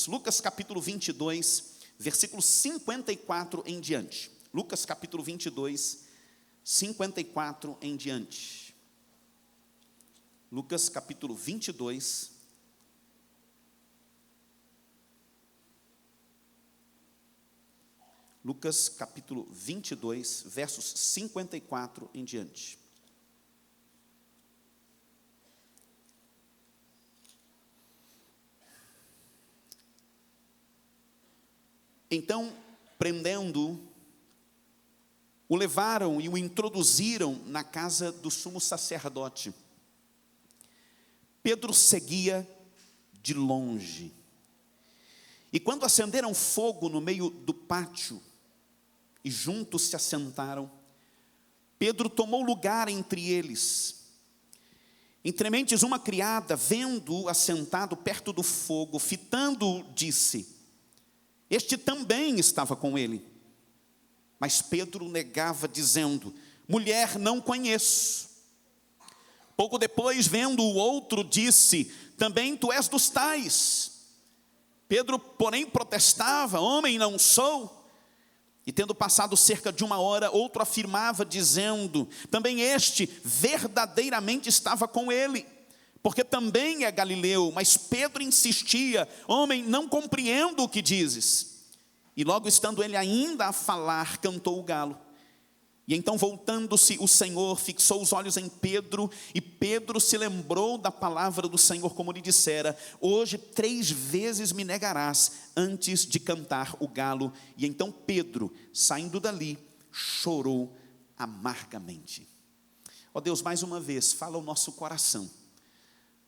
Lucas capítulo 22, versículo 54 em diante. Lucas capítulo 22, 54 em diante. Lucas capítulo 22. Lucas capítulo 22, versos 54 em diante. Então, prendendo, o levaram e o introduziram na casa do sumo sacerdote. Pedro seguia de longe. E quando acenderam fogo no meio do pátio, e juntos se assentaram, Pedro tomou lugar entre eles. Entrementes uma criada, vendo-o assentado perto do fogo, fitando-o, disse: este também estava com ele. Mas Pedro negava, dizendo: mulher, não conheço. Pouco depois, vendo o outro, disse: também tu és dos tais. Pedro, porém, protestava: homem, não sou. E tendo passado cerca de 1 hora, outro afirmava, dizendo: também este verdadeiramente estava com ele, porque também é galileu. Mas Pedro insistia: homem, não compreendo o que dizes. E logo estando ele ainda a falar, cantou o galo. E então, voltando-se, o Senhor fixou os olhos em Pedro, e Pedro se lembrou da palavra do Senhor, como lhe dissera: hoje 3 vezes me negarás antes de cantar o galo. E então Pedro, saindo dali, chorou amargamente. Ó Deus, mais uma vez, fala ao nosso coração.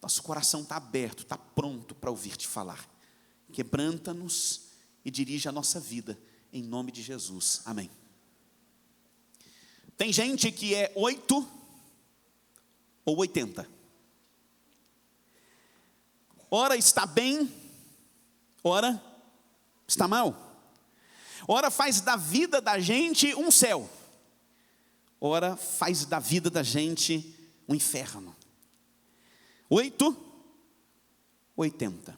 Nosso coração está aberto, está pronto para ouvir-te falar. Quebranta-nos e dirige a nossa vida, em nome de Jesus, amém. Tem gente que é 8 ou 80. Ora está bem, ora está mal. Ora faz da vida da gente um céu, ora faz da vida da gente um inferno. 8, 80.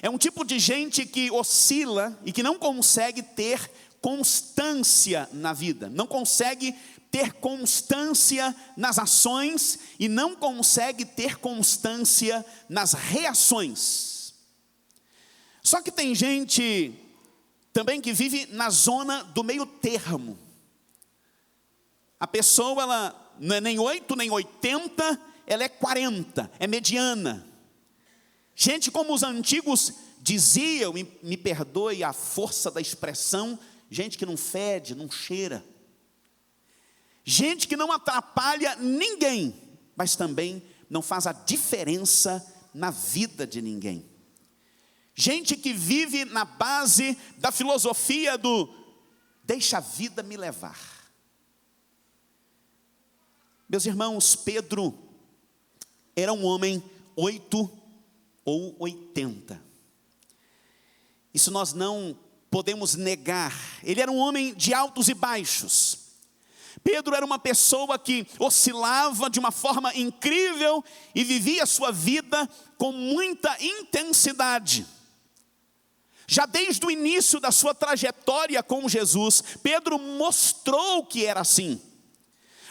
É um tipo de gente que oscila e que não consegue ter constância na vida, não consegue ter constância nas ações e não consegue ter constância nas reações. Só que tem gente também que vive na zona do meio termo. A pessoa, ela não é nem 8 nem 80, ela é 40, é mediana. Gente como os antigos diziam, me perdoe a força da expressão, gente que não fede, não cheira. Gente que não atrapalha ninguém, mas também não faz a diferença na vida de ninguém. Gente que vive na base da filosofia do deixa a vida me levar. Meus irmãos, Pedro era um homem 8 ou 80. Isso nós não podemos negar. Ele era um homem de altos e baixos. Pedro era uma pessoa que oscilava de uma forma incrível e vivia a sua vida com muita intensidade. Já desde o início da sua trajetória com Jesus, Pedro mostrou que era assim.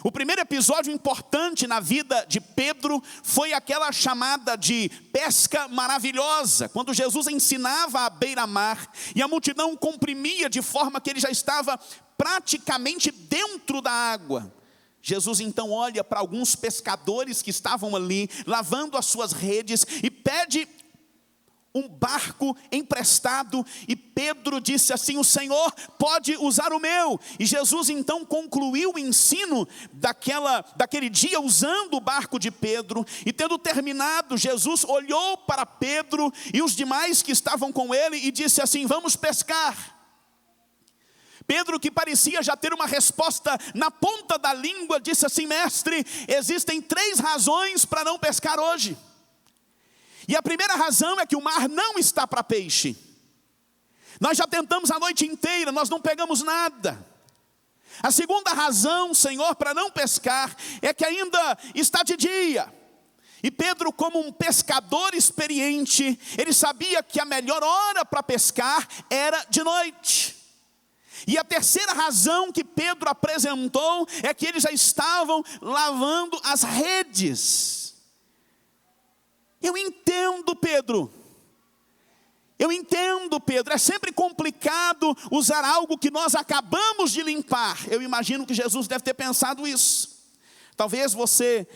O primeiro episódio importante na vida de Pedro foi aquela chamada de pesca maravilhosa, quando Jesus ensinava à beira-mar e a multidão comprimia de forma que ele já estava praticamente dentro da água. Jesus então olha para alguns pescadores que estavam ali, lavando as suas redes, e pede um barco emprestado, e Pedro disse assim: o Senhor pode usar o meu. E Jesus então concluiu o ensino daquele dia usando o barco de Pedro, e tendo terminado, Jesus olhou para Pedro e os demais que estavam com ele e disse assim: vamos pescar. Pedro, que parecia já ter uma resposta na ponta da língua, disse assim: mestre, existem 3 razões para não pescar hoje. E a primeira razão é que o mar não está para peixe. Nós já tentamos a noite inteira, nós não pegamos nada. A segunda razão, Senhor, para não pescar, é que ainda está de dia. E Pedro, como um pescador experiente, ele sabia que a melhor hora para pescar era de noite. E a terceira razão que Pedro apresentou é que eles já estavam lavando as redes. Eu entendo, Pedro. É sempre complicado usar algo que nós acabamos de limpar. Eu imagino que Jesus deve ter pensado isso. Talvez você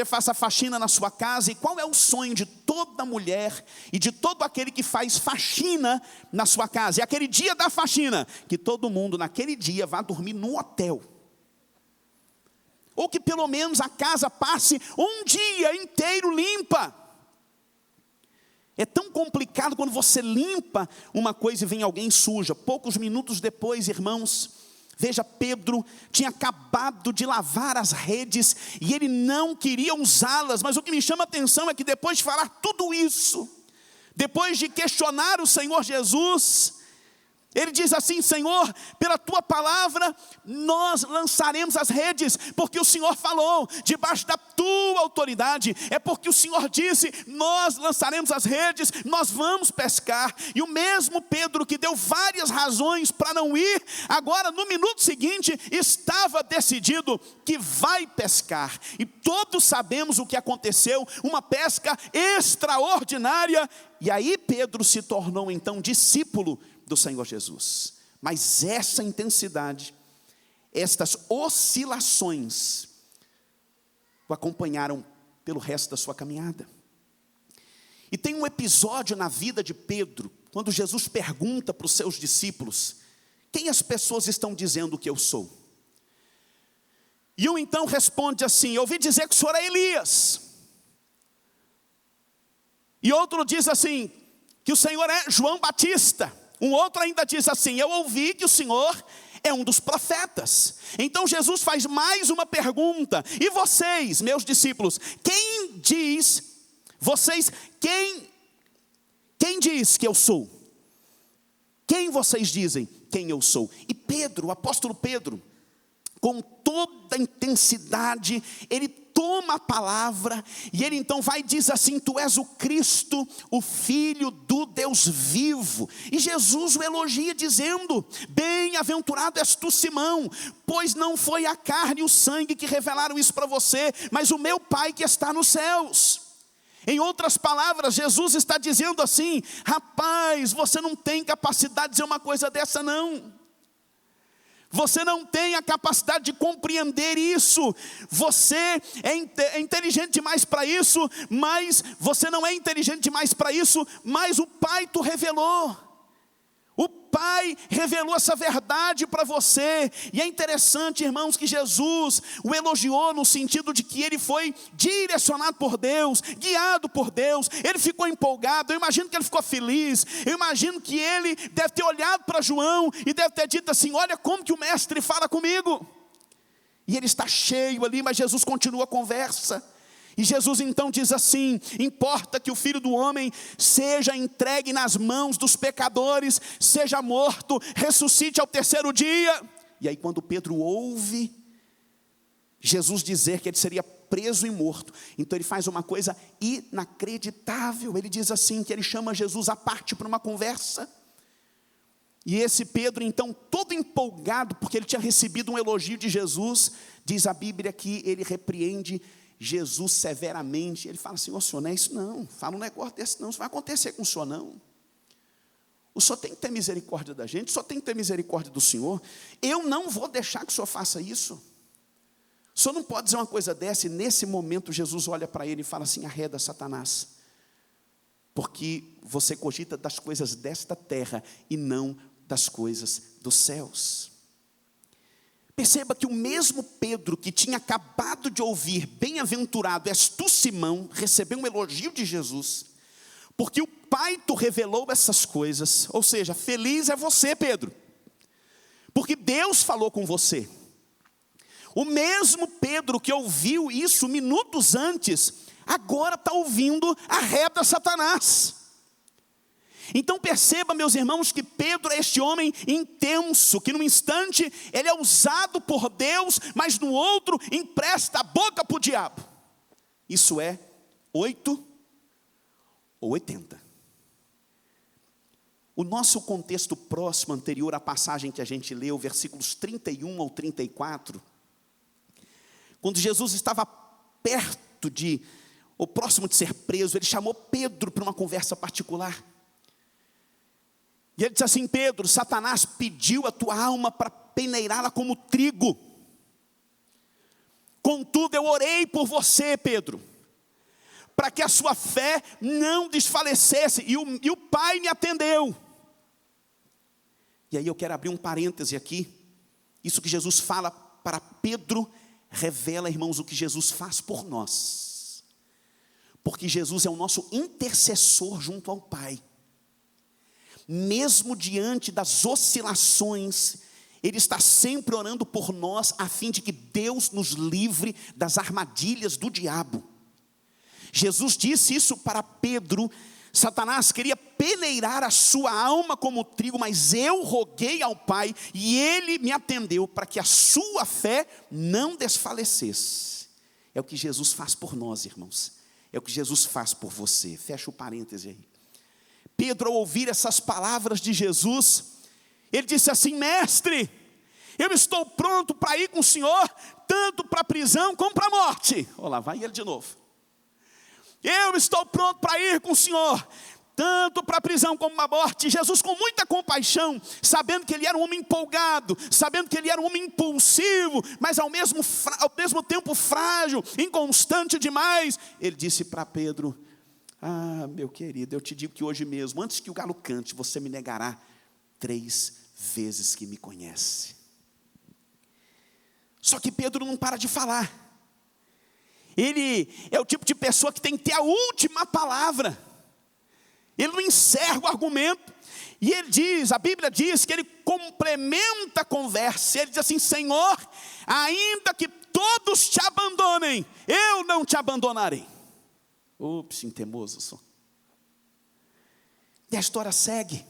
faça faxina na sua casa, e qual é o sonho de toda mulher e de todo aquele que faz faxina na sua casa? É aquele dia da faxina, que todo mundo naquele dia vá dormir no hotel. Ou que pelo menos a casa passe um dia inteiro limpa. É tão complicado quando você limpa uma coisa e vem alguém suja. Poucos minutos depois, irmãos, veja, Pedro tinha acabado de lavar as redes e ele não queria usá-las. Mas o que me chama a atenção é que depois de falar tudo isso, depois de questionar o Senhor Jesus, ele diz assim: Senhor, pela tua palavra nós lançaremos as redes, porque o Senhor falou, debaixo da tua autoridade, é porque o Senhor disse, nós lançaremos as redes, nós vamos pescar. E o mesmo Pedro que deu várias razões para não ir, agora no minuto seguinte estava decidido que vai pescar. E todos sabemos o que aconteceu, uma pesca extraordinária. E aí Pedro se tornou então discípulo do Senhor Jesus. Mas essa intensidade, estas oscilações, o acompanharam pelo resto da sua caminhada. E tem um episódio na vida de Pedro, quando Jesus pergunta para os seus discípulos: quem as pessoas estão dizendo que eu sou? E um então responde assim: eu ouvi dizer que o senhor é Elias. E outro diz assim, que o senhor é João Batista. Um outro ainda diz assim: eu ouvi que o Senhor é um dos profetas. Então Jesus faz mais uma pergunta: e vocês, meus discípulos, quem diz que eu sou? Quem vocês dizem quem eu sou? E Pedro, o apóstolo Pedro, com toda a intensidade, ele toma a palavra, e ele então vai e diz assim: tu és o Cristo, o Filho do Deus vivo. E Jesus o elogia dizendo: bem-aventurado és tu, Simão, pois não foi a carne e o sangue que revelaram isso para você, mas o meu Pai que está nos céus. Em outras palavras, Jesus está dizendo assim: rapaz, você não tem capacidade de dizer uma coisa dessa não. Você não tem a capacidade de compreender isso. Você é inteligente demais para isso, mas você não é inteligente demais para isso, mas o Pai te revelou. O Pai revelou essa verdade para você. E é interessante, irmãos, que Jesus o elogiou no sentido de que ele foi direcionado por Deus, guiado por Deus. Ele ficou empolgado, eu imagino que ele ficou feliz. Eu imagino que ele deve ter olhado para João e deve ter dito assim: olha como que o mestre fala comigo. E ele está cheio ali, mas Jesus continua a conversa. E Jesus então diz assim: importa que o Filho do Homem seja entregue nas mãos dos pecadores, seja morto, ressuscite ao terceiro dia. E aí quando Pedro ouve Jesus dizer que ele seria preso e morto, então ele faz uma coisa inacreditável. Ele diz assim, que ele chama Jesus à parte para uma conversa. E esse Pedro então, todo empolgado, porque ele tinha recebido um elogio de Jesus, diz a Bíblia que ele repreende Jesus severamente. Ele fala assim: ô senhor, não é isso não, fala um negócio desse não, isso vai acontecer com o senhor não. O senhor tem que ter misericórdia da gente, o senhor tem que ter misericórdia do senhor. Eu não vou deixar que o senhor faça isso. O senhor não pode dizer uma coisa dessa. E nesse momento Jesus olha para ele e fala assim: arreda, Satanás, porque você cogita das coisas desta terra e não das coisas dos céus. Perceba que o mesmo Pedro que tinha acabado de ouvir: bem-aventurado és tu, Simão, recebeu um elogio de Jesus, porque o Pai te revelou essas coisas. Ou seja, feliz é você, Pedro, porque Deus falou com você. O mesmo Pedro que ouviu isso minutos antes, agora está ouvindo: arreda, Satanás. Então perceba, meus irmãos, que Pedro é este homem intenso, que num instante ele é usado por Deus, mas no outro empresta a boca para o diabo. Isso é 8 ou 80. O nosso contexto próximo, anterior à passagem que a gente leu, versículos 31 ao 34, quando Jesus estava perto ou próximo de ser preso, ele chamou Pedro para uma conversa particular. E ele disse assim: Pedro, Satanás pediu a tua alma para peneirá-la como trigo. Contudo, eu orei por você, Pedro, para que a sua fé não desfalecesse, e o Pai me atendeu. E aí eu quero abrir um parêntese aqui. Isso que Jesus fala para Pedro revela, irmãos, o que Jesus faz por nós. Porque Jesus é o nosso intercessor junto ao Pai. Mesmo diante das oscilações, Ele está sempre orando por nós, a fim de que Deus nos livre das armadilhas do diabo. Jesus disse isso para Pedro. Satanás queria peneirar a sua alma como trigo, mas eu roguei ao Pai, e Ele me atendeu, para que a sua fé não desfalecesse. É o que Jesus faz por nós, irmãos. É o que Jesus faz por você. Fecha o parêntese aí. Pedro, ao ouvir essas palavras de Jesus, ele disse assim: mestre, eu estou pronto para ir com o Senhor, tanto para a prisão como para a morte. Olha lá, vai ele de novo. Eu estou pronto para ir com o Senhor, tanto para a prisão como para a morte. Jesus, com muita compaixão, sabendo que ele era um homem empolgado, sabendo que ele era um homem impulsivo, mas ao mesmo tempo frágil, inconstante demais, ele disse para Pedro: ah, meu querido, eu te digo que hoje mesmo, antes que o galo cante, você me negará 3 vezes que me conhece. Só que Pedro não para de falar. Ele é o tipo de pessoa que tem que ter a última palavra. Ele não encerra o argumento. E ele diz, a Bíblia diz que ele complementa a conversa. Ele diz assim: Senhor, ainda que todos te abandonem, eu não te abandonarei. Ops, teimoso só. E a história segue.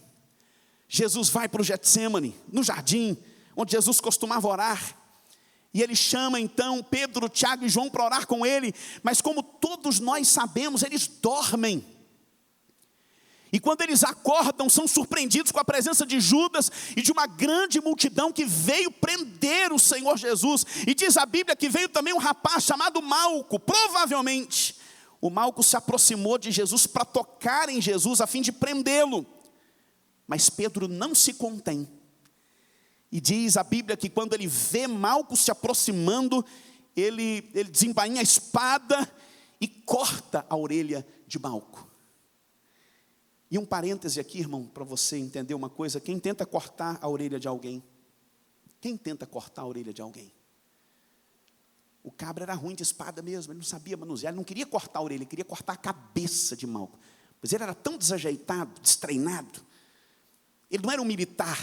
Jesus vai para o Getsêmani, no jardim, onde Jesus costumava orar. E ele chama então Pedro, Tiago e João para orar com ele. Mas como todos nós sabemos, eles dormem. E quando eles acordam, são surpreendidos com a presença de Judas e de uma grande multidão que veio prender o Senhor Jesus. E diz a Bíblia que veio também um rapaz chamado Malco. Provavelmente o Malco se aproximou de Jesus para tocar em Jesus a fim de prendê-lo. Mas Pedro não se contém. E diz a Bíblia que quando ele vê Malco se aproximando, ele desembainha a espada e corta a orelha de Malco. E um parêntese aqui, irmão, para você entender uma coisa: quem tenta cortar a orelha de alguém? Quem tenta cortar a orelha de alguém? O cabra era ruim de espada mesmo, ele não sabia manusear, ele não queria cortar a orelha, ele queria cortar a cabeça de Malco. Mas ele era tão desajeitado, destreinado, ele não era um militar.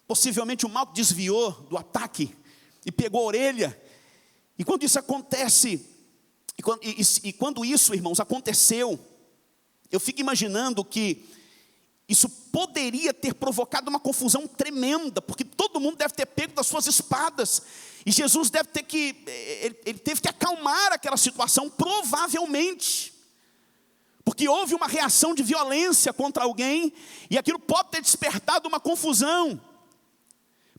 Possivelmente o Malco desviou do ataque e pegou a orelha. E quando isso acontece, quando isso, irmãos, aconteceu, eu fico imaginando que isso poderia ter provocado uma confusão tremenda, porque todo mundo deve ter pego das suas espadas, e Jesus ele teve que acalmar aquela situação, provavelmente, porque houve uma reação de violência contra alguém, e aquilo pode ter despertado uma confusão.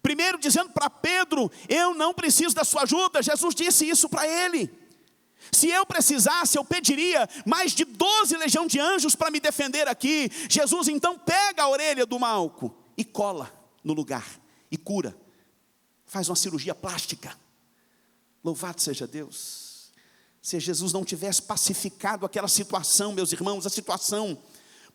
Primeiro dizendo para Pedro: eu não preciso da sua ajuda. Jesus disse isso para ele: se eu precisasse, eu pediria mais de 12 legiões de anjos para me defender aqui. Jesus então pega a orelha do Malco e cola no lugar e cura, faz uma cirurgia plástica. Louvado seja Deus. Se Jesus não tivesse pacificado aquela situação, meus irmãos, a situação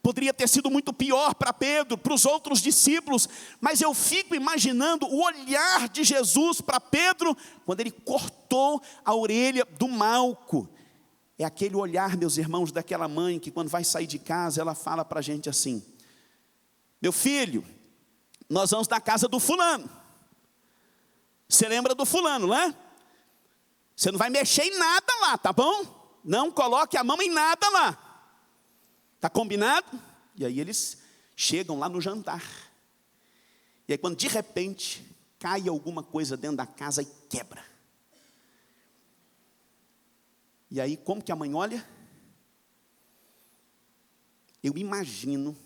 poderia ter sido muito pior para Pedro, para os outros discípulos. Mas eu fico imaginando o olhar de Jesus para Pedro, quando ele cortou a orelha do Malco. É aquele olhar, meus irmãos, daquela mãe que quando vai sair de casa, ela fala para a gente assim: meu filho, nós vamos na casa do fulano. Você lembra do fulano, né? Você não vai mexer em nada lá, tá bom? Não coloque a mão em nada lá. Está combinado? E aí eles chegam lá no jantar. E aí quando de repente cai alguma coisa dentro da casa e quebra. E aí, como que a mãe olha? Eu imagino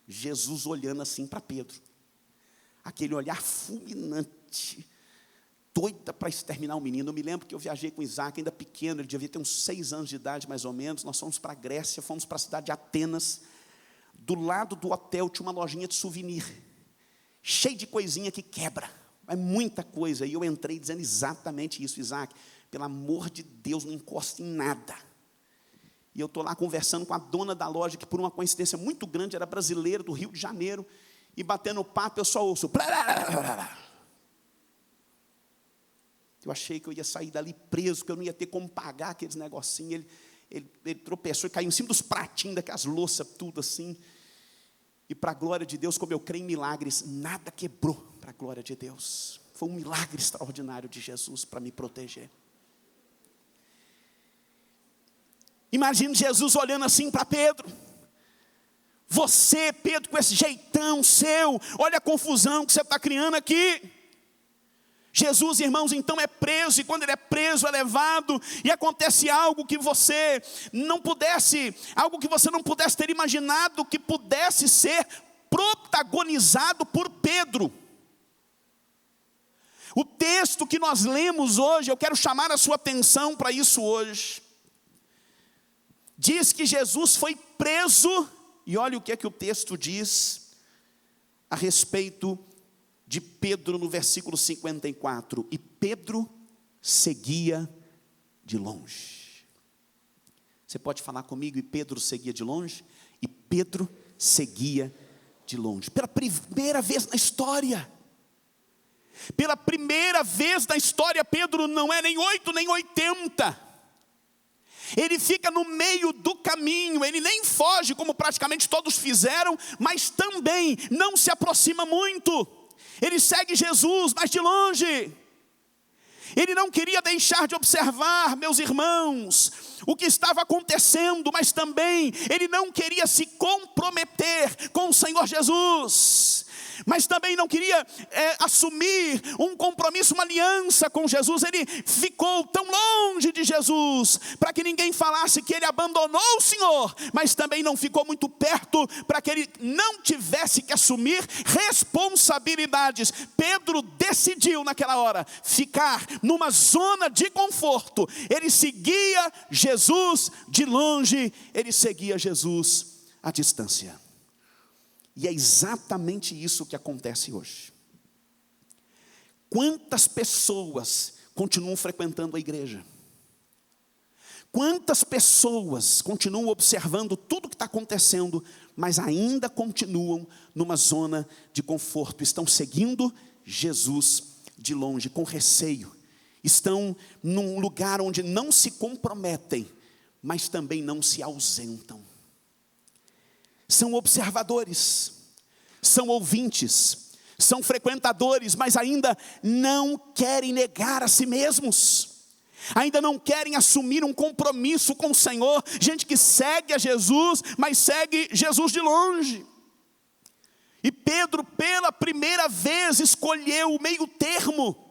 Jesus olhando assim para Pedro. Aquele olhar fulminante, doida para exterminar o menino. Eu me lembro que eu viajei com Isaac, ainda pequeno, ele devia ter uns 6 anos de idade mais ou menos. Nós fomos para a Grécia, fomos para a cidade de Atenas. Do lado do hotel tinha uma lojinha de souvenir, cheio de coisinha que quebra, é muita coisa. E eu entrei dizendo exatamente isso: Isaac, pelo amor de Deus, não encosta em nada. E eu estou lá conversando com a dona da loja, que por uma coincidência muito grande era brasileira, do Rio de Janeiro, e batendo papo eu só ouço. Eu achei que eu ia sair dali preso, que eu não ia ter como pagar aqueles negocinhos. Ele tropeçou e caiu em cima dos pratinhos, daquelas louças, tudo assim. E para a glória de Deus, como eu creio em milagres, nada quebrou, para a glória de Deus. Foi um milagre extraordinário de Jesus para me proteger. Imagine Jesus olhando assim para Pedro. Você, Pedro, com esse jeitão seu, olha a confusão que você está criando aqui. Jesus, irmãos, então é preso, e quando ele é preso, é levado, e acontece algo que você não pudesse ter imaginado que pudesse ser protagonizado por Pedro. O texto que nós lemos hoje, eu quero chamar a sua atenção para isso hoje. Diz que Jesus foi preso, e olha o que é que o texto diz a respeito de Pedro no versículo 54. E Pedro seguia de longe. Você pode falar comigo? E Pedro seguia de longe? E Pedro seguia de longe. Pela primeira vez na história. Pela primeira vez na história, Pedro não é nem 8 nem 80. Ele fica no meio do caminho, ele nem foge como praticamente todos fizeram, mas também não se aproxima muito. Ele segue Jesus, mas de longe. Ele não queria deixar de observar, meus irmãos, o que estava acontecendo, mas também ele não queria se comprometer com o Senhor Jesus. Mas também não queria assumir um compromisso, uma aliança com Jesus. Ele ficou tão longe de Jesus, para que ninguém falasse que ele abandonou o Senhor, mas também não ficou muito perto, para que ele não tivesse que assumir responsabilidades. Pedro decidiu naquela hora ficar numa zona de conforto. Ele seguia Jesus de longe, ele seguia Jesus à distância. E é exatamente isso que acontece hoje. Quantas pessoas continuam frequentando a igreja? Quantas pessoas continuam observando tudo que está acontecendo, mas ainda continuam numa zona de conforto? Estão seguindo Jesus de longe, com receio. Estão num lugar onde não se comprometem, mas também não se ausentam. São observadores, são ouvintes, são frequentadores, mas ainda não querem negar a si mesmos, ainda não querem assumir um compromisso com o Senhor. Gente que segue a Jesus, mas segue Jesus de longe. E Pedro, pela primeira vez, escolheu o meio termo.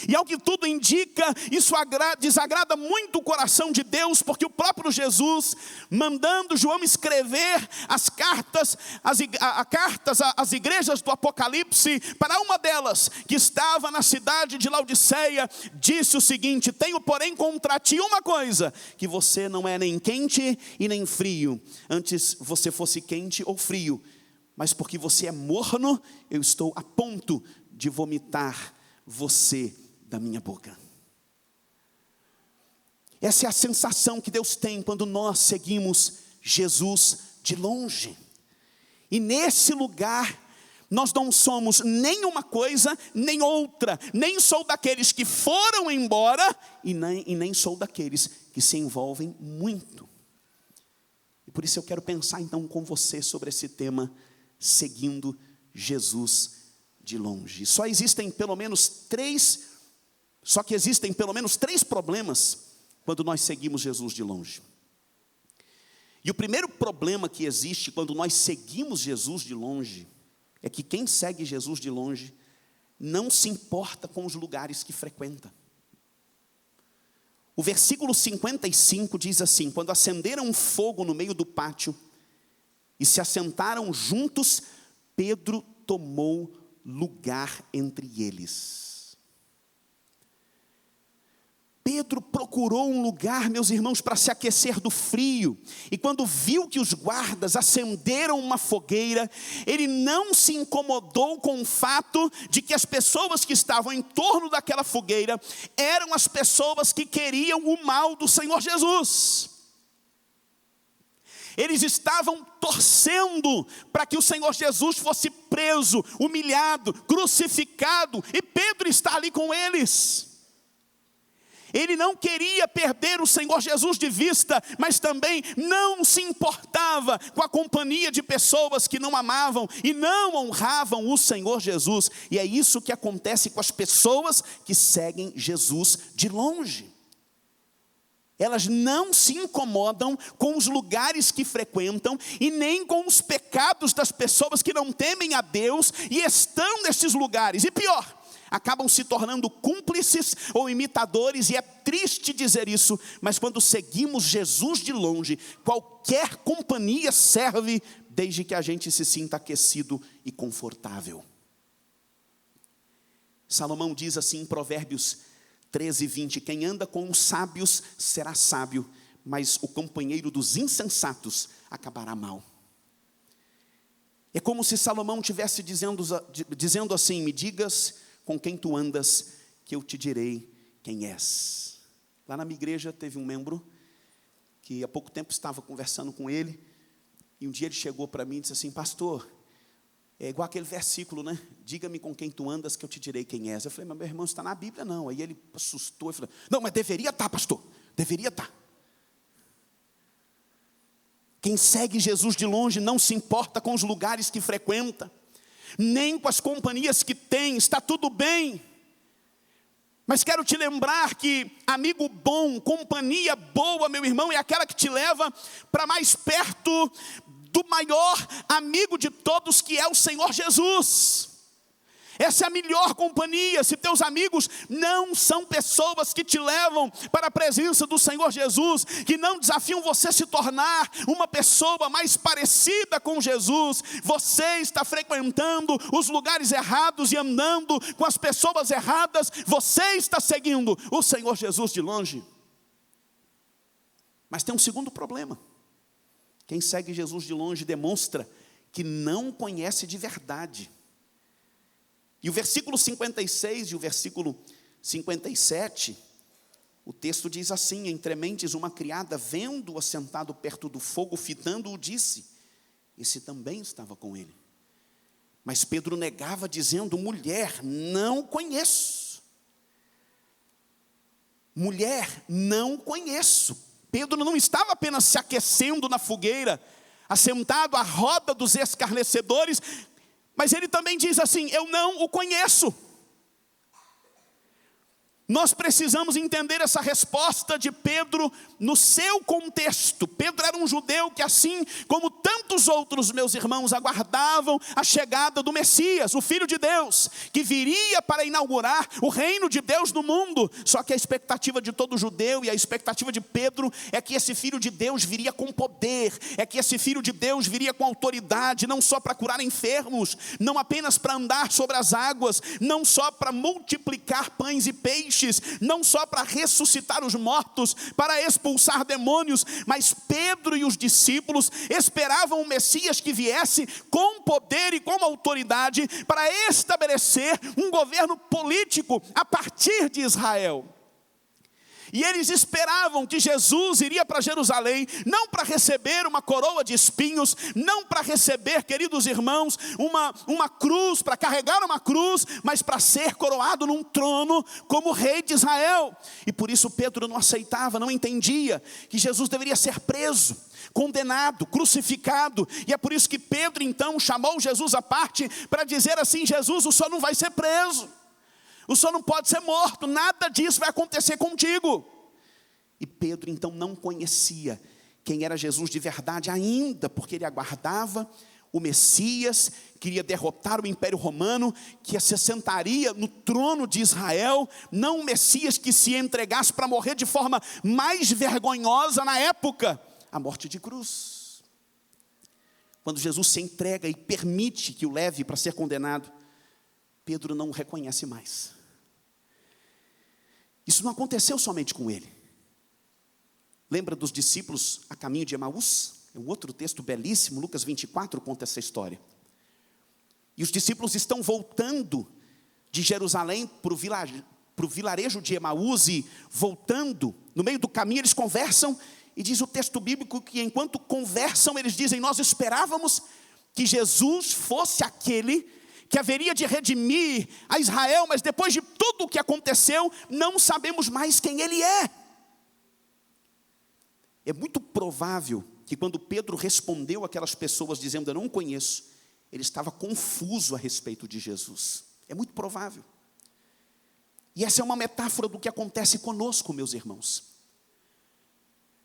E ao que tudo indica, isso desagrada muito o coração de Deus, porque o próprio Jesus, mandando João escrever as cartas às igrejas do Apocalipse, para uma delas, que estava na cidade de Laodiceia, disse o seguinte: tenho porém contra ti uma coisa, que você não é nem quente e nem frio, antes você fosse quente ou frio, mas porque você é morno, eu estou a ponto de vomitar você da minha boca. Essa é a sensação que Deus tem quando nós seguimos Jesus de longe. E nesse lugar, nós não somos nem uma coisa, nem outra. Nem sou daqueles que foram embora, e nem sou daqueles que se envolvem muito. E por isso eu quero pensar então com você sobre esse tema, seguindo Jesus de longe. Só que existem pelo menos três problemas quando nós seguimos Jesus de longe. E o primeiro problema que existe quando nós seguimos Jesus de longe é que quem segue Jesus de longe não se importa com os lugares que frequenta. O versículo 55 diz assim: quando acenderam um fogo no meio do pátio e se assentaram juntos, Pedro tomou lugar entre eles. Pedro procurou um lugar, meus irmãos, para se aquecer do frio. E quando viu que os guardas acenderam uma fogueira, ele não se incomodou com o fato de que as pessoas que estavam em torno daquela fogueira eram as pessoas que queriam o mal do Senhor Jesus. Eles estavam torcendo para que o Senhor Jesus fosse preso, humilhado, crucificado, e Pedro está ali com eles. Ele não queria perder o Senhor Jesus de vista, mas também não se importava com a companhia de pessoas que não amavam e não honravam o Senhor Jesus. E é isso que acontece com as pessoas que seguem Jesus de longe. Elas não se incomodam com os lugares que frequentam e nem com os pecados das pessoas que não temem a Deus e estão nesses lugares. E pior, acabam se tornando cúmplices ou imitadores, e é triste dizer isso, mas quando seguimos Jesus de longe, qualquer companhia serve, desde que a gente se sinta aquecido e confortável. Salomão diz assim em Provérbios 13:20, quem anda com os sábios será sábio, mas o companheiro dos insensatos acabará mal. É como se Salomão estivesse dizendo assim: me digas com quem tu andas, que eu te direi quem és. Lá na minha igreja teve um membro, que há pouco tempo estava conversando com ele, e um dia ele chegou para mim e disse assim: pastor, é igual aquele versículo, né? Diga-me com quem tu andas, que eu te direi quem és. Eu falei: mas meu irmão, está na Bíblia não. Aí ele assustou e falou: não, mas deveria estar, pastor, deveria estar. Quem segue Jesus de longe não se importa com os lugares que frequenta, nem com as companhias que tem, está tudo bem. Mas quero te lembrar que amigo bom, companhia boa, meu irmão, é aquela que te leva para mais perto do maior amigo de todos, que é o Senhor Jesus. Essa é a melhor companhia. Se teus amigos não são pessoas que te levam para a presença do Senhor Jesus, que não desafiam você a se tornar uma pessoa mais parecida com Jesus, você está frequentando os lugares errados e andando com as pessoas erradas, você está seguindo o Senhor Jesus de longe. Mas tem um segundo problema. Quem segue Jesus de longe demonstra que não conhece de verdade. E o versículo 56 e o versículo 57, o texto diz assim: entre mentes uma criada, vendo-o assentado perto do fogo, fitando-o, disse, esse também estava com ele. Mas Pedro negava, dizendo: mulher, não conheço. Mulher, não conheço. Pedro não estava apenas se aquecendo na fogueira, assentado à roda dos escarnecedores, mas ele também diz assim: eu não o conheço. Nós precisamos entender essa resposta de Pedro no seu contexto. Pedro era um judeu que, assim como tantos outros, meus irmãos, aguardavam a chegada do Messias, o Filho de Deus, que viria para inaugurar o reino de Deus no mundo. Só que a expectativa de todo judeu e a expectativa de Pedro é que esse Filho de Deus viria com poder, é que esse Filho de Deus viria com autoridade, não só para curar enfermos, não apenas para andar sobre as águas, não só para multiplicar pães e peixes, não só para ressuscitar os mortos, para expulsar demônios, mas Pedro e os discípulos esperavam o Messias que viesse com poder e com autoridade para estabelecer um governo político a partir de Israel. E eles esperavam que Jesus iria para Jerusalém, não para receber uma coroa de espinhos, não para receber, queridos irmãos, uma cruz, para carregar uma cruz, mas para ser coroado num trono como rei de Israel. E por isso Pedro não aceitava, não entendia que Jesus deveria ser preso, condenado, crucificado. E é por isso que Pedro então chamou Jesus à parte para dizer assim: Jesus, o senhor não vai ser preso, o senhor não pode ser morto, nada disso vai acontecer contigo. E Pedro então não conhecia quem era Jesus de verdade ainda, porque ele aguardava o Messias, queria derrotar o Império Romano, que se assentaria no trono de Israel, não um Messias que se entregasse para morrer de forma mais vergonhosa na época, a morte de cruz. Quando Jesus se entrega e permite que o leve para ser condenado, Pedro não o reconhece mais. Isso não aconteceu somente com ele. Lembra dos discípulos a caminho de Emaús? É um outro texto belíssimo, Lucas 24 conta essa história. E os discípulos estão voltando de Jerusalém para o vilarejo de Emaús, e voltando, no meio do caminho eles conversam, e diz o texto bíblico que enquanto conversam eles dizem: nós esperávamos que Jesus fosse aquele que haveria de redimir a Israel, mas depois de tudo o que aconteceu, não sabemos mais quem ele é. É muito provável que quando Pedro respondeu aquelas pessoas dizendo: eu não o conheço, ele estava confuso a respeito de Jesus. É muito provável. E essa é uma metáfora do que acontece conosco, meus irmãos.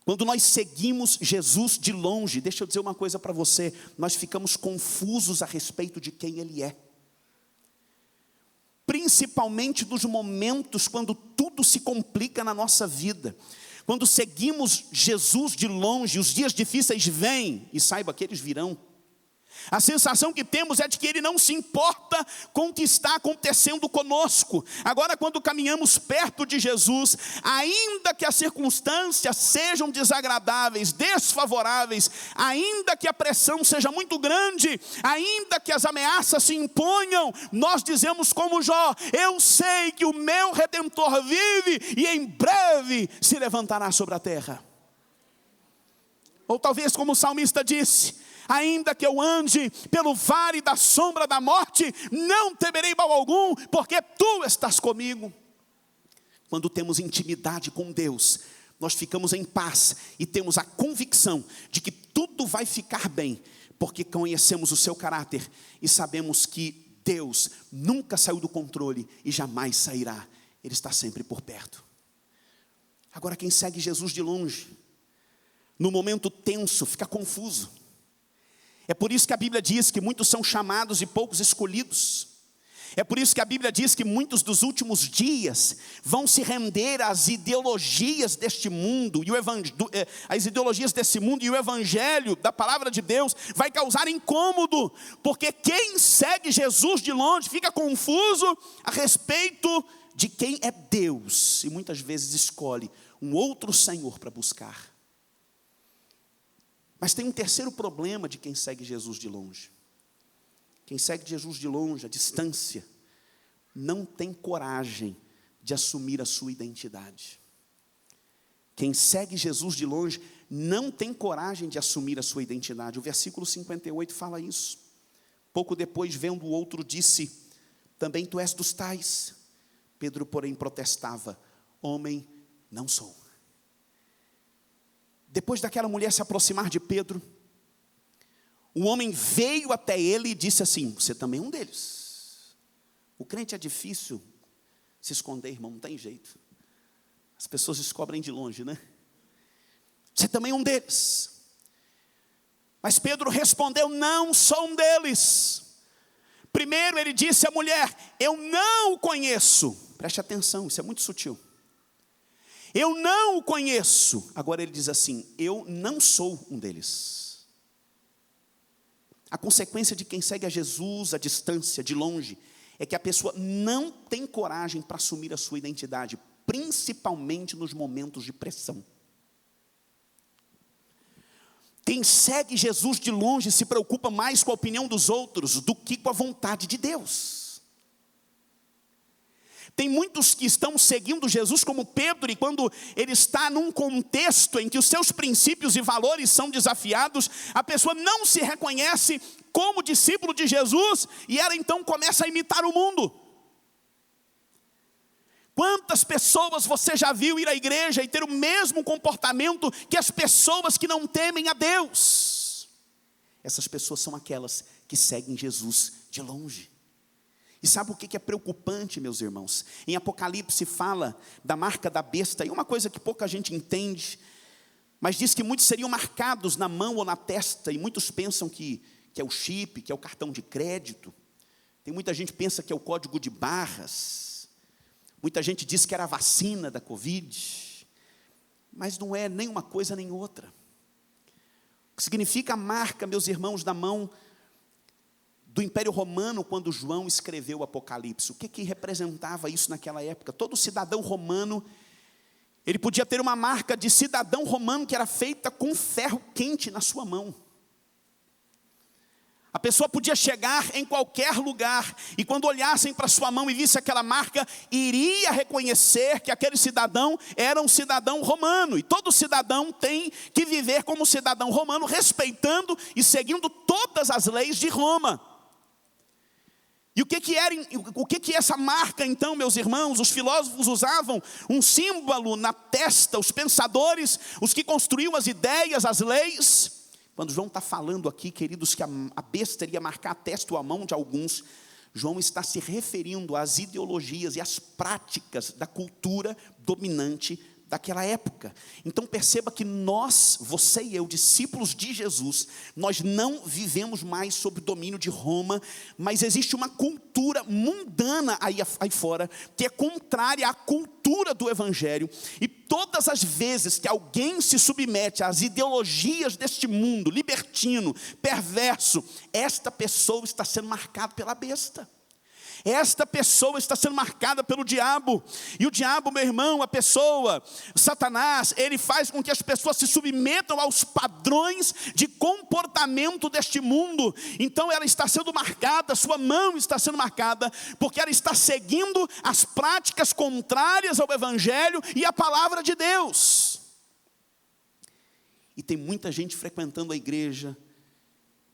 Quando nós seguimos Jesus de longe, deixa eu dizer uma coisa para você, nós ficamos confusos a respeito de quem ele é. Principalmente nos momentos quando tudo se complica na nossa vida. Quando seguimos Jesus de longe, os dias difíceis vêm, e saiba que eles virão. A sensação que temos é de que ele não se importa com o que está acontecendo conosco. Agora, quando caminhamos perto de Jesus, ainda que as circunstâncias sejam desagradáveis, desfavoráveis, ainda que a pressão seja muito grande, ainda que as ameaças se imponham, nós dizemos como Jó: eu sei que o meu Redentor vive e em breve se levantará sobre a terra. Ou talvez como o salmista disse: ainda que eu ande pelo vale da sombra da morte, não temerei mal algum, porque tu estás comigo. Quando temos intimidade com Deus, nós ficamos em paz e temos a convicção de que tudo vai ficar bem, porque conhecemos o seu caráter e sabemos que Deus nunca saiu do controle e jamais sairá. Ele está sempre por perto. Agora, quem segue Jesus de longe, no momento tenso, fica confuso. É por isso que a Bíblia diz que muitos são chamados e poucos escolhidos. É por isso que a Bíblia diz que muitos dos últimos dias vão se render às ideologias deste mundo, e as ideologias desse mundo, e o evangelho da palavra de Deus vai causar incômodo, porque quem segue Jesus de longe fica confuso a respeito de quem é Deus, e muitas vezes escolhe um outro Senhor para buscar. Mas tem um terceiro problema de quem segue Jesus de longe. Quem segue Jesus de longe, à distância, não tem coragem de assumir a sua identidade. Quem segue Jesus de longe não tem coragem de assumir a sua identidade. O versículo 58 fala isso. Pouco depois, vendo o outro, disse: também tu és dos tais. Pedro, porém, protestava: homem, não sou. Depois daquela mulher se aproximar de Pedro, o homem veio até ele e disse assim: você também é um deles. O crente é difícil se esconder, irmão, não tem jeito. As pessoas descobrem de longe, né? Você também é um deles. Mas Pedro respondeu: não sou um deles. Primeiro ele disse à mulher: eu não o conheço. Preste atenção, isso é muito sutil. Eu não o conheço. Agora ele diz assim: eu não sou um deles. A consequência de quem segue a Jesus à distância, de longe, é que a pessoa não tem coragem para assumir a sua identidade, principalmente nos momentos de pressão. Quem segue Jesus de longe se preocupa mais com a opinião dos outros do que com a vontade de Deus. Tem muitos que estão seguindo Jesus como Pedro, e quando ele está num contexto em que os seus princípios e valores são desafiados, a pessoa não se reconhece como discípulo de Jesus, e ela então começa a imitar o mundo. Quantas pessoas você já viu ir à igreja e ter o mesmo comportamento que as pessoas que não temem a Deus? Essas pessoas são aquelas que seguem Jesus de longe. E sabe o que é preocupante, meus irmãos? Em Apocalipse fala da marca da besta, e uma coisa que pouca gente entende, mas diz que muitos seriam marcados na mão ou na testa, e muitos pensam que que é o chip, que é o cartão de crédito. Tem muita gente que pensa que é o código de barras. Muita gente diz que era a vacina da Covid. Mas não é nem uma coisa nem outra. O que significa a marca, meus irmãos, da mão do Império Romano, quando João escreveu o Apocalipse? O que representava isso naquela época? Todo cidadão romano, ele podia ter uma marca de cidadão romano que era feita com ferro quente na sua mão. A pessoa podia chegar em qualquer lugar, e quando olhassem para sua mão e visse aquela marca, iria reconhecer que aquele cidadão era um cidadão romano. E todo cidadão tem que viver como cidadão romano, respeitando e seguindo todas as leis de Roma. E o que é essa marca então, meus irmãos? Os filósofos usavam um símbolo na testa, os pensadores, os que construíam as ideias, as leis. Quando João está falando aqui, queridos, que a besta iria marcar a testa ou a mão de alguns, João está se referindo às ideologias e às práticas da cultura dominante daquela época. Então perceba que nós, você e eu, discípulos de Jesus, nós não vivemos mais sob o domínio de Roma, mas existe uma cultura mundana aí fora, que é contrária à cultura do Evangelho. E todas as vezes que alguém se submete às ideologias deste mundo libertino, perverso, esta pessoa está sendo marcada pela besta. Esta pessoa está sendo marcada pelo diabo. E o diabo, meu irmão, a pessoa, Satanás, ele faz com que as pessoas se submetam aos padrões de comportamento deste mundo. Então ela está sendo marcada, sua mão está sendo marcada, porque ela está seguindo as práticas contrárias ao Evangelho e à palavra de Deus. E tem muita gente frequentando a igreja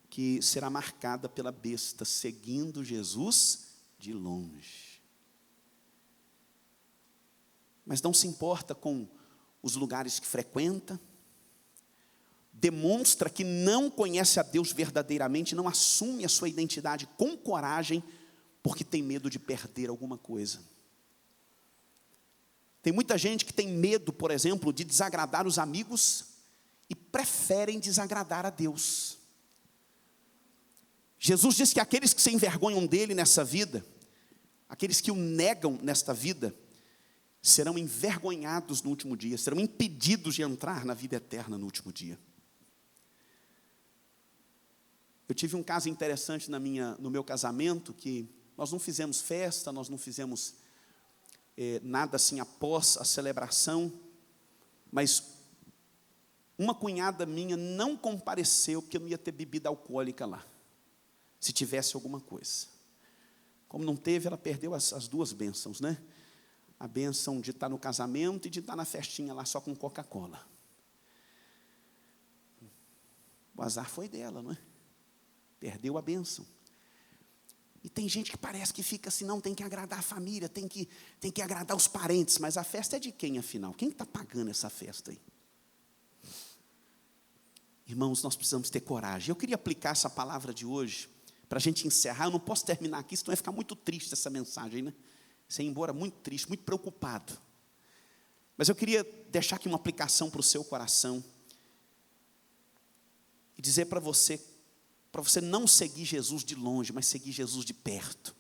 que será marcada pela besta, seguindo Jesus de longe. Mas não se importa com os lugares que frequenta, demonstra que não conhece a Deus verdadeiramente, não assume a sua identidade com coragem, porque tem medo de perder alguma coisa. Tem muita gente que tem medo, por exemplo, de desagradar os amigos e preferem desagradar a Deus. Jesus diz que aqueles que se envergonham dele nessa vida, aqueles que o negam nesta vida, serão envergonhados no último dia, serão impedidos de entrar na vida eterna no último dia. Eu tive um caso interessante no meu casamento, que nós não fizemos festa, nós não fizemos nada assim após a celebração, mas uma cunhada minha não compareceu, porque não ia ter bebida alcoólica lá, se tivesse alguma coisa. Como não teve, ela perdeu as duas bênçãos, né? A bênção de estar no casamento e de estar na festinha lá só com Coca-Cola. O azar foi dela, não é? Perdeu a bênção. E tem gente que parece que fica assim, não, tem que agradar a família, tem que agradar os parentes, mas a festa é de quem, afinal? Quem está pagando essa festa aí? Irmãos, nós precisamos ter coragem. Eu queria aplicar essa palavra de hoje, para a gente encerrar. Eu não posso terminar aqui, senão vai ficar muito triste essa mensagem, né? Você ir embora muito triste, muito preocupado. Mas eu queria deixar aqui uma aplicação para o seu coração, e dizer para você não seguir Jesus de longe, mas seguir Jesus de perto.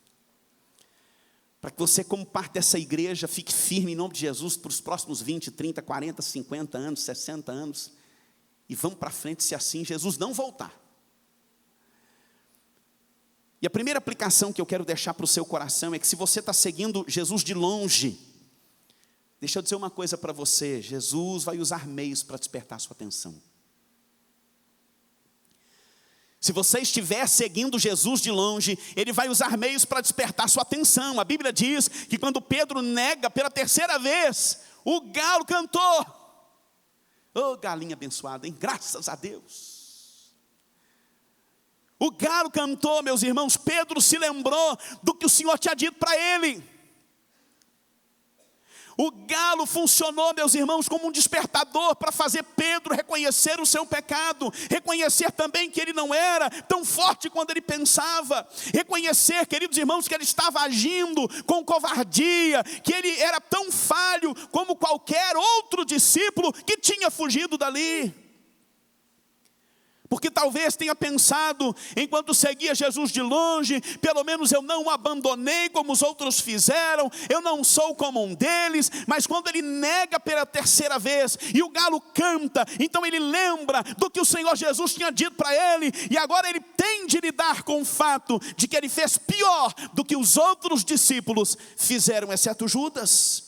Para que você, como parte dessa igreja, fique firme em nome de Jesus para os próximos 20, 30, 40, 50 anos, 60 anos, e vamos para frente se assim Jesus não voltar. E a primeira aplicação que eu quero deixar para o seu coração é que se você está seguindo Jesus de longe, deixa eu dizer uma coisa para você, Jesus vai usar meios para despertar a sua atenção. Se você estiver seguindo Jesus de longe, Ele vai usar meios para despertar a sua atenção. A Bíblia diz que quando Pedro nega pela terceira vez, o galo cantou. Ô galinha abençoada, hein? Graças a Deus. O galo cantou, meus irmãos. Pedro se lembrou do que o Senhor tinha dito para ele. O galo funcionou, meus irmãos, como um despertador para fazer Pedro reconhecer o seu pecado, reconhecer também que ele não era tão forte quando ele pensava, reconhecer, queridos irmãos, que ele estava agindo com covardia, que ele era tão falho como qualquer outro discípulo que tinha fugido dali. Porque talvez tenha pensado, enquanto seguia Jesus de longe, pelo menos eu não o abandonei como os outros fizeram, eu não sou como um deles. Mas quando ele nega pela terceira vez, e o galo canta, então ele lembra do que o Senhor Jesus tinha dito para ele, e agora ele tem de lidar com o fato de que ele fez pior do que os outros discípulos fizeram, exceto Judas.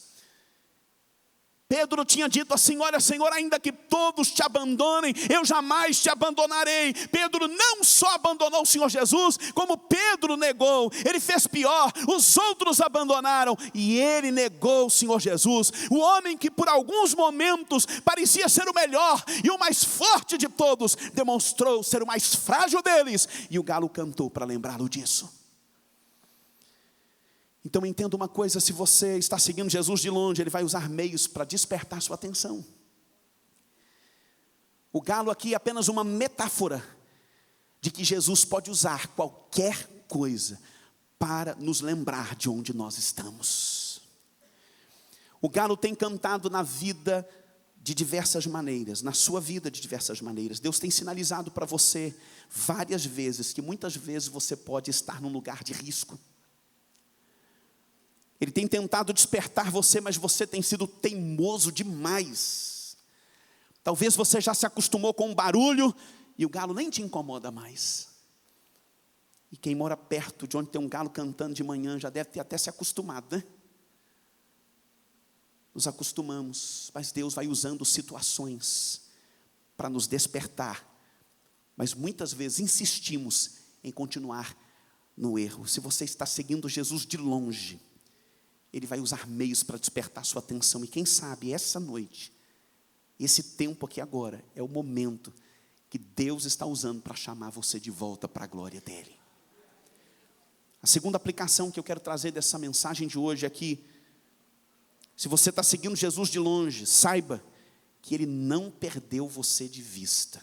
Pedro tinha dito assim: olha, Senhor, ainda que todos te abandonem, eu jamais te abandonarei. Pedro não só abandonou o Senhor Jesus, como Pedro negou. Ele fez pior, os outros abandonaram e ele negou o Senhor Jesus. O homem que por alguns momentos parecia ser o melhor e o mais forte de todos, demonstrou ser o mais frágil deles, e o galo cantou para lembrá-lo disso. Então entenda uma coisa: se você está seguindo Jesus de longe, ele vai usar meios para despertar sua atenção. O galo aqui é apenas uma metáfora de que Jesus pode usar qualquer coisa para nos lembrar de onde nós estamos. O galo tem cantado na vida de diversas maneiras, na sua vida de diversas maneiras. Deus tem sinalizado para você várias vezes que muitas vezes você pode estar num lugar de risco. Ele tem tentado despertar você, mas você tem sido teimoso demais. Talvez você já se acostumou com o barulho e o galo nem te incomoda mais. E quem mora perto de onde tem um galo cantando de manhã já deve ter até se acostumado, né? Nos acostumamos, mas Deus vai usando situações para nos despertar. Mas muitas vezes insistimos em continuar no erro. Se você está seguindo Jesus de longe, ele vai usar meios para despertar sua atenção. E quem sabe essa noite, esse tempo aqui agora, é o momento que Deus está usando para chamar você de volta para a glória dele. A segunda aplicação que eu quero trazer dessa mensagem de hoje é que, se você está seguindo Jesus de longe, saiba que ele não perdeu você de vista.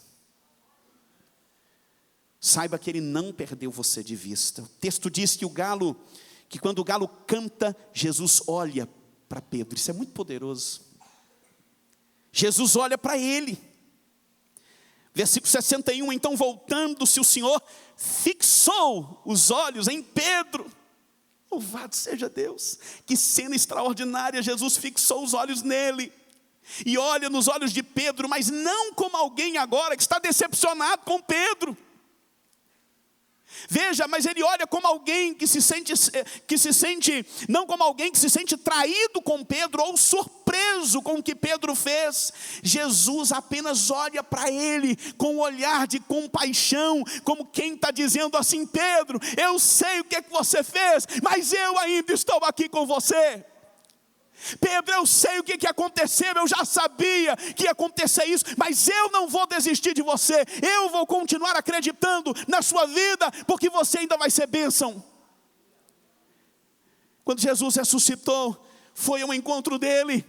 Saiba que ele não perdeu você de vista. O texto diz que quando o galo canta, Jesus olha para Pedro. Isso é muito poderoso. Jesus olha para ele. Versículo 61, então voltando-se o Senhor, fixou os olhos em Pedro. Louvado seja Deus. Que cena extraordinária. Jesus fixou os olhos nele. E olha nos olhos de Pedro, mas não como alguém agora que está decepcionado com Pedro. Veja, mas ele olha como alguém que se sente, não como alguém que se sente traído com Pedro ou surpreso com o que Pedro fez. Jesus apenas olha para ele com um olhar de compaixão, como quem está dizendo assim: Pedro, eu sei o que é que você fez, mas eu ainda estou aqui com você. Pedro, eu sei o que aconteceu, eu já sabia que ia acontecer isso, mas eu não vou desistir de você, eu vou continuar acreditando na sua vida, porque você ainda vai ser bênção. Quando Jesus ressuscitou, foi ao encontro dele.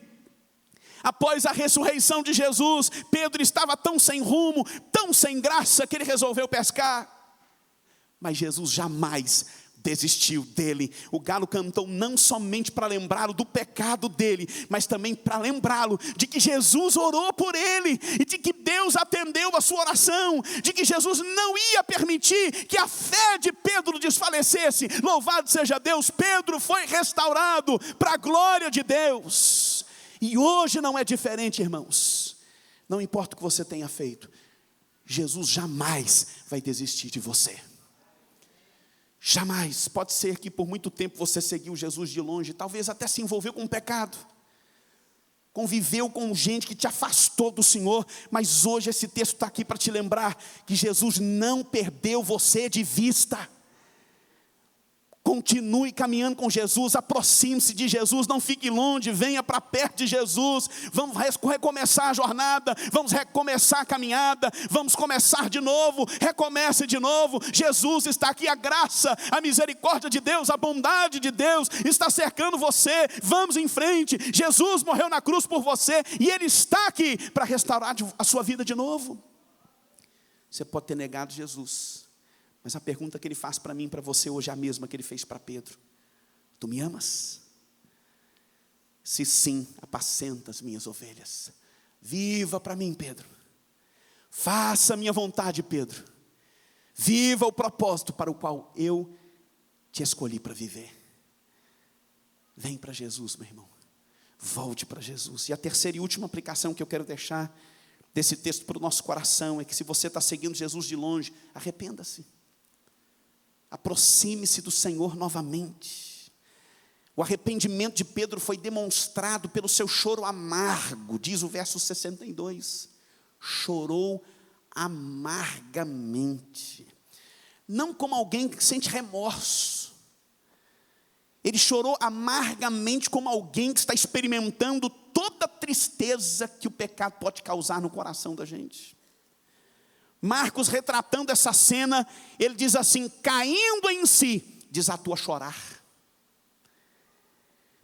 Após a ressurreição de Jesus, Pedro estava tão sem rumo, tão sem graça, que ele resolveu pescar. Mas Jesus jamais desistiu dele. O galo cantou não somente para lembrá-lo do pecado dele, mas também para lembrá-lo de que Jesus orou por ele, e de que Deus atendeu a sua oração, de que Jesus não ia permitir que a fé de Pedro desfalecesse. Louvado seja Deus, Pedro foi restaurado para a glória de Deus. E hoje não é diferente, irmãos. Não importa o que você tenha feito, Jesus jamais vai desistir de você. Jamais. Pode ser que por muito tempo você seguiu Jesus de longe, talvez até se envolveu com um pecado, conviveu com gente que te afastou do Senhor, mas hoje esse texto está aqui para te lembrar que Jesus não perdeu você de vista. Continue caminhando com Jesus, aproxime-se de Jesus, não fique longe, venha para perto de Jesus. Vamos recomeçar a jornada, vamos recomeçar a caminhada, vamos começar de novo, recomece de novo. Jesus está aqui, a graça, a misericórdia de Deus, a bondade de Deus está cercando você. Vamos em frente. Jesus morreu na cruz por você e Ele está aqui para restaurar a sua vida de novo. Você pode ter negado Jesus, mas a pergunta que ele faz para mim e para você hoje é a mesma que ele fez para Pedro: tu me amas? Se sim, apacenta as minhas ovelhas. Viva para mim, Pedro. Faça a minha vontade, Pedro. Viva o propósito para o qual eu te escolhi para viver. Vem para Jesus, meu irmão. Volte para Jesus. E a terceira e última aplicação que eu quero deixar desse texto para o nosso coração é que se você está seguindo Jesus de longe, arrependa-se. Aproxime-se do Senhor novamente. O arrependimento de Pedro foi demonstrado pelo seu choro amargo, diz o verso 62. Chorou amargamente. Não como alguém que sente remorso. Ele chorou amargamente como alguém que está experimentando toda a tristeza que o pecado pode causar no coração da gente. Marcos, retratando essa cena, ele diz assim: caindo em si, desatou a chorar.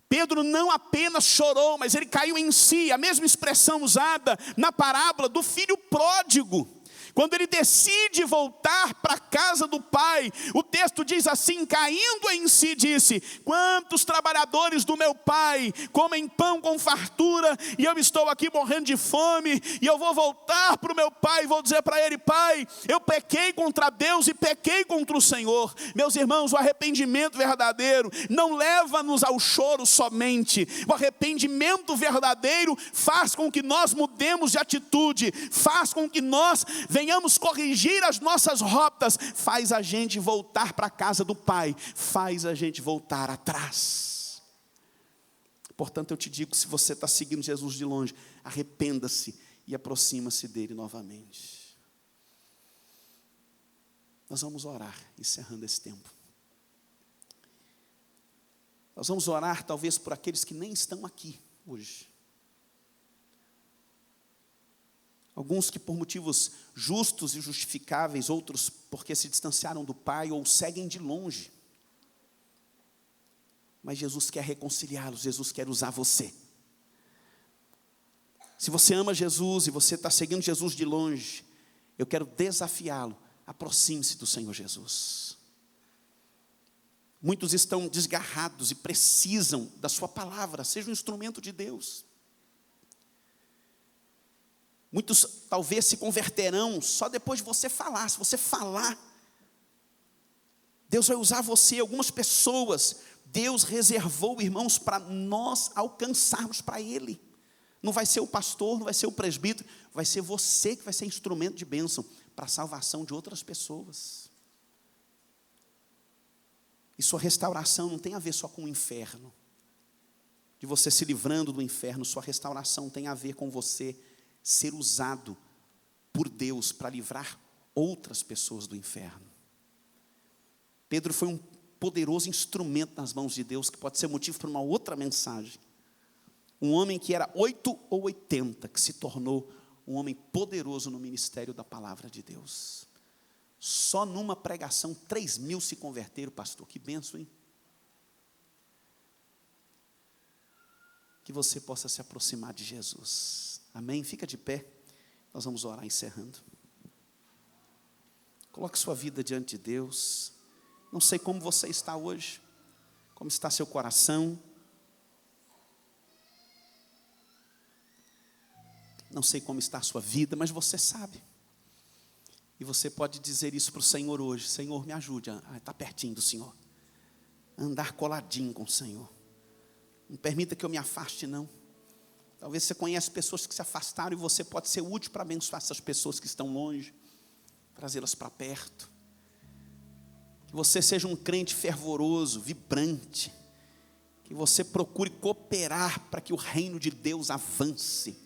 Pedro não apenas chorou, mas ele caiu em si, a mesma expressão usada na parábola do filho pródigo. Quando ele decide voltar para a casa do pai, o texto diz assim: caindo em si, disse: quantos trabalhadores do meu pai comem pão com fartura, e eu estou aqui morrendo de fome, e eu vou voltar para o meu pai, e vou dizer para ele: pai, eu pequei contra Deus e pequei contra o Senhor. Meus irmãos, o arrependimento verdadeiro não leva-nos ao choro somente. O arrependimento verdadeiro faz com que nós mudemos de atitude, faz com que nós venhamos corrigir as nossas rotas, faz a gente voltar para a casa do Pai, faz a gente voltar atrás. Portanto, eu te digo, se você está seguindo Jesus de longe, arrependa-se e aproxima-se dele novamente. Nós vamos orar, encerrando esse tempo. Nós vamos orar talvez por aqueles que nem estão aqui hoje. Alguns que por motivos justos e justificáveis, outros porque se distanciaram do Pai ou seguem de longe. Mas Jesus quer reconciliá-los, Jesus quer usar você. Se você ama Jesus e você está seguindo Jesus de longe, eu quero desafiá-lo, aproxime-se do Senhor Jesus. Muitos estão desgarrados e precisam da sua palavra, seja um instrumento de Deus. Muitos talvez se converterão só depois de você falar. Se você falar, Deus vai usar você. Algumas pessoas, Deus reservou, irmãos, para nós alcançarmos para Ele. Não vai ser o pastor, não vai ser o presbítero, vai ser você que vai ser instrumento de bênção para a salvação de outras pessoas. E sua restauração não tem a ver só com o inferno, de você se livrando do inferno. Sua restauração tem a ver com você ser usado por Deus para livrar outras pessoas do inferno. Pedro foi um poderoso instrumento nas mãos de Deus, que pode ser motivo para uma outra mensagem. Um homem que era 8 ou 80, que se tornou um homem poderoso no ministério da palavra de Deus. Só numa pregação 3.000 se converteram, pastor. Que bênção, hein? Que você possa se aproximar de Jesus. Amém? Fica de pé. Nós vamos orar encerrando. Coloque sua vida diante de Deus. Não sei como você está hoje, como está seu coração. Não sei como está a sua vida, mas você sabe. E você pode dizer isso para o Senhor hoje: Senhor, me ajude a estar pertinho do Senhor, a andar coladinho com o Senhor. Não permita que eu me afaste, não. Talvez você conheça pessoas que se afastaram e você pode ser útil para abençoar essas pessoas que estão longe, trazê-las para perto. Que você seja um crente fervoroso, vibrante, que você procure cooperar para que o reino de Deus avance.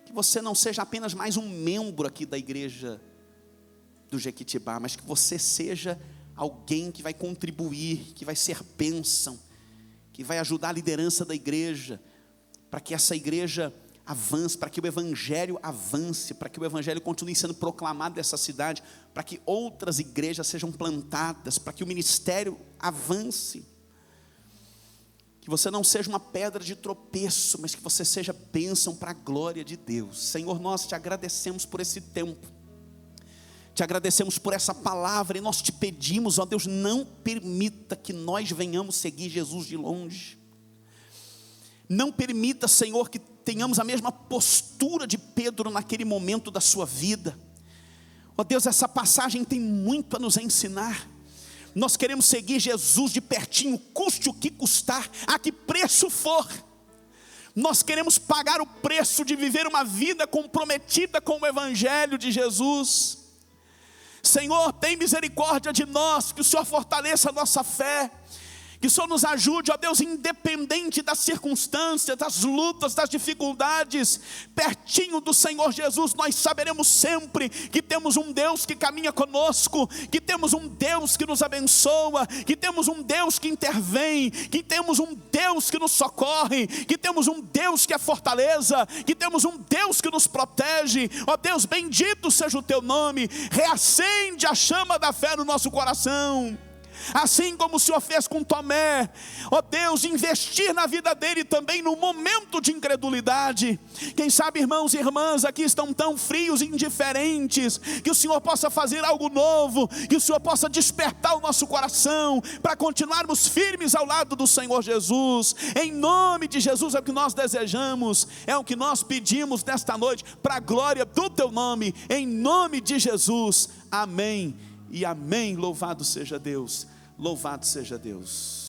Que você não seja apenas mais um membro aqui da igreja do Jequitibá, mas que você seja alguém que vai contribuir, que vai ser bênção, que vai ajudar a liderança da igreja, para que essa igreja avance, para que o evangelho avance, para que o evangelho continue sendo proclamado nessa cidade, para que outras igrejas sejam plantadas, para que o ministério avance. Que você não seja uma pedra de tropeço, mas que você seja bênção para a glória de Deus. Senhor, nós te agradecemos por esse tempo, te agradecemos por essa palavra, e nós te pedimos, ó Deus, não permita que nós venhamos seguir Jesus de longe. Não permita, Senhor, que tenhamos a mesma postura de Pedro naquele momento da sua vida. Ó Deus, essa passagem tem muito a nos ensinar. Nós queremos seguir Jesus de pertinho, custe o que custar, a que preço for. Nós queremos pagar o preço de viver uma vida comprometida com o Evangelho de Jesus. Senhor, tem misericórdia de nós, que o Senhor fortaleça a nossa fé, que o Senhor nos ajude, ó Deus, independente das circunstâncias, das lutas, das dificuldades, pertinho do Senhor Jesus, nós saberemos sempre que temos um Deus que caminha conosco, que temos um Deus que nos abençoa, que temos um Deus que intervém, que temos um Deus que nos socorre, que temos um Deus que é fortaleza, que temos um Deus que nos protege. Ó Deus, bendito seja o teu nome, reacende a chama da fé no nosso coração. Assim como o Senhor fez com Tomé, ó Deus, investir na vida dele também no momento de incredulidade. Quem sabe irmãos e irmãs aqui estão tão frios e indiferentes, que o Senhor possa fazer algo novo, que o Senhor possa despertar o nosso coração, para continuarmos firmes ao lado do Senhor Jesus. Em nome de Jesus é o que nós desejamos, é o que nós pedimos nesta noite, para a glória do teu nome, em nome de Jesus, amém e amém. Louvado seja Deus, louvado seja Deus.